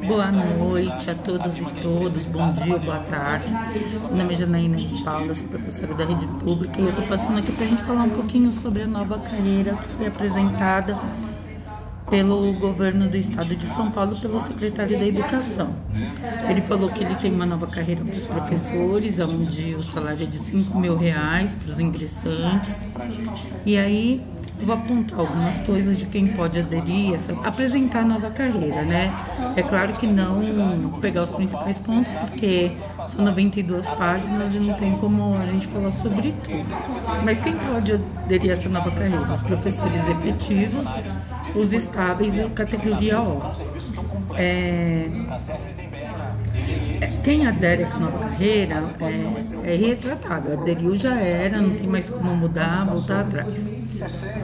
Boa noite a todos e todas, bom dia, boa tarde. Meu nome é Janaína de Paula, sou professora da Rede Pública e eu estou passando aqui para a gente falar um pouquinho sobre a nova carreira que foi apresentada pelo governo do estado de São Paulo, pelo secretário da Educação. Ele falou que ele tem uma nova carreira para os professores, onde o salário é de R$ 5.000 para os ingressantes. E aí eu vou apontar algumas coisas de quem pode aderir, apresentar a nova carreira, né? É claro que não pegar os principais pontos, porque são 92 páginas e não tem como a gente falar sobre tudo. Mas quem pode aderir a essa nova carreira? Os professores efetivos, os estáveis e a categoria O. Quem adere à nova carreira é retratável, aderiu já era, não tem mais como mudar, voltar atrás.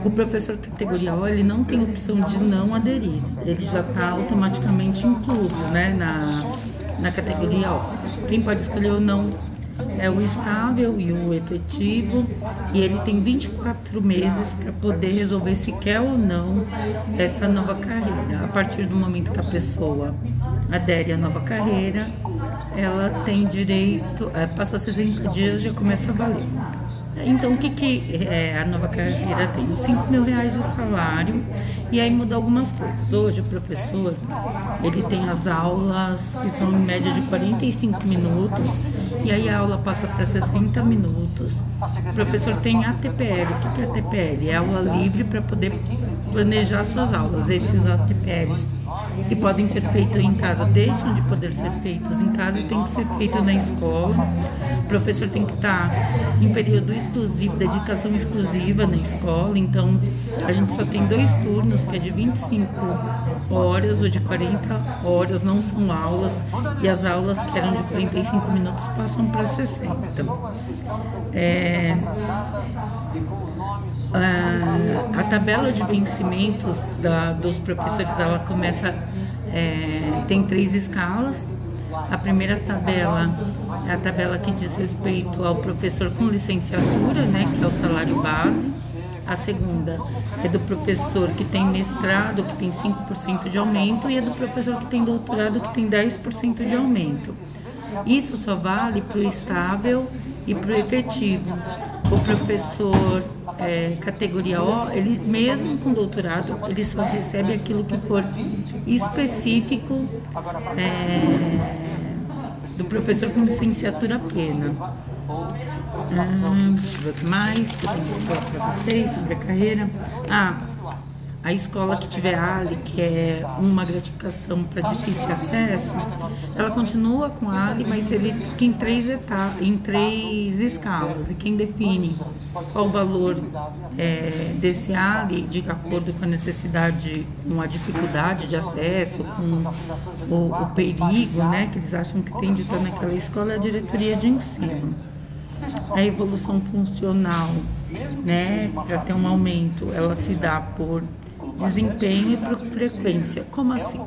O professor categoria O, ele não tem opção de não aderir, ele já está automaticamente incluso, né, na categoria O. Quem pode escolher ou não é o estável e o efetivo, e ele tem 24 meses para poder resolver se quer ou não essa nova carreira. A partir do momento que a pessoa adere à nova carreira, ela tem direito, passa 60 dias, já começa a valer. Então, o que a nova carreira tem? Os R$ 5.000 de salário, e aí muda algumas coisas. Hoje, o professor, ele tem as aulas que são em média de 45 minutos, e aí a aula passa para 60 minutos. O professor tem ATPL. O que é ATPL? É aula livre para poder planejar suas aulas. Esses ATPLs que podem ser feitos em casa deixam de poder ser feitos em casa e tem que ser feito na escola. O professor tem que estar em período exclusivo, dedicação exclusiva na escola. Então a gente só tem 2 turnos, que é de 25 horas ou de 40 horas, não são aulas, e as aulas que eram de 45 minutos passam para 60. A tabela de vencimentos dos professores, ela começa, tem 3 escalas. A primeira tabela é a tabela que diz respeito ao professor com licenciatura, né, que é o salário base. A segunda é do professor que tem mestrado, que tem 5% de aumento, e é do professor que tem doutorado, que tem 10% de aumento. Isso só vale para o estável e para o efetivo. O professor categoria O, ele mesmo com doutorado, ele só recebe aquilo que for específico do professor com licenciatura plena. Deixa eu ver o que mais que eu tenho que falar para vocês sobre a carreira. A escola que tiver ALI, que é uma gratificação para difícil acesso, ela continua com ALI, mas ele fica em 3 escalas. E quem define qual o valor desse ALI, de acordo com a necessidade, com a dificuldade de acesso, com o perigo, né, que eles acham que tem de estar naquela escola, é a diretoria de ensino. A evolução funcional, né, para ter um aumento, ela se dá por desempenho e por frequência. Como assim?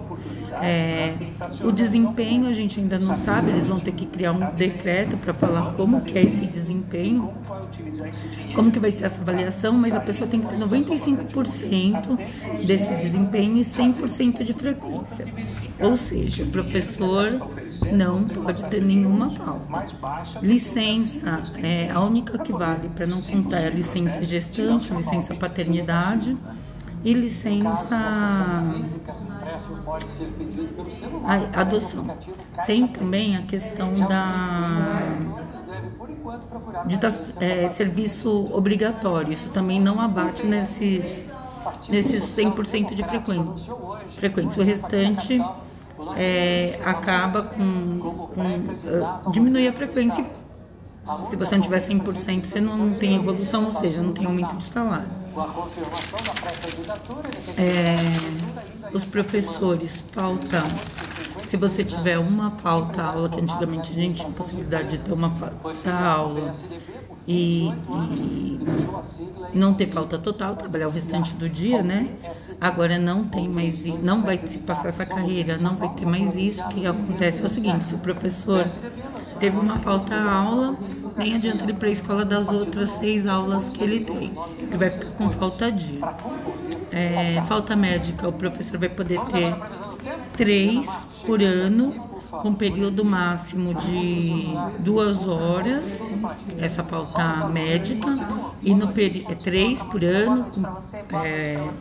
O desempenho a gente ainda não sabe, eles vão ter que criar um decreto para falar como que é esse desempenho, como que vai ser essa avaliação, mas a pessoa tem que ter 95% desse desempenho e 100% de frequência. Ou seja, o professor não pode ter nenhuma falta. Licença, a única que vale para não contar é a licença gestante, licença paternidade e licença adoção. Tem também a questão de serviço obrigatório. Isso também não abate nesses 100% de frequência. O restante acaba diminui a frequência. Se você não tiver 100%, você não tem evolução, ou seja, não tem aumento de salário. Os professores faltam. Se você tiver uma falta aula, que antigamente a gente tinha possibilidade de ter uma falta aula e não ter falta total, trabalhar o restante do dia, né? Agora não tem mais, não vai se passar essa carreira, não vai ter mais isso. O que acontece é o seguinte: se o professor teve uma falta aula, nem adianta ele ir para a escola das outras 6 aulas que ele tem, ele vai ficar com falta dia. Falta médica, o professor vai poder ter 3 por ano, com período máximo de 2 horas, essa falta médica, e no 3 por ano,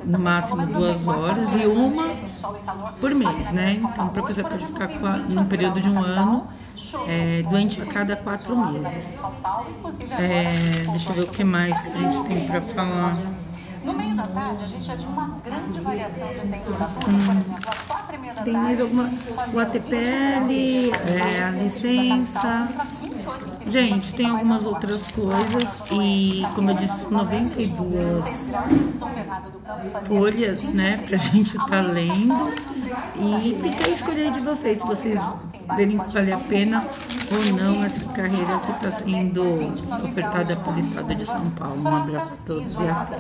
no máximo 2 horas, e uma por mês, né? Então, o professor pode ficar num período de um ano doente a cada 4 meses. Deixa eu ver o que mais que a gente tem para falar. No meio da tarde, a gente já tinha uma grande variação de temperatura, por exemplo, às 4h30 da tarde. Tem mais alguma? O ATPL, a licença. Gente, tem algumas outras coisas e, como eu disse, 92 folhas, né, pra gente estar lendo. E fica a escolha de vocês, se vocês verem que vale a pena ou não essa carreira que está sendo ofertada pelo Estado de São Paulo. Um abraço a todos e até.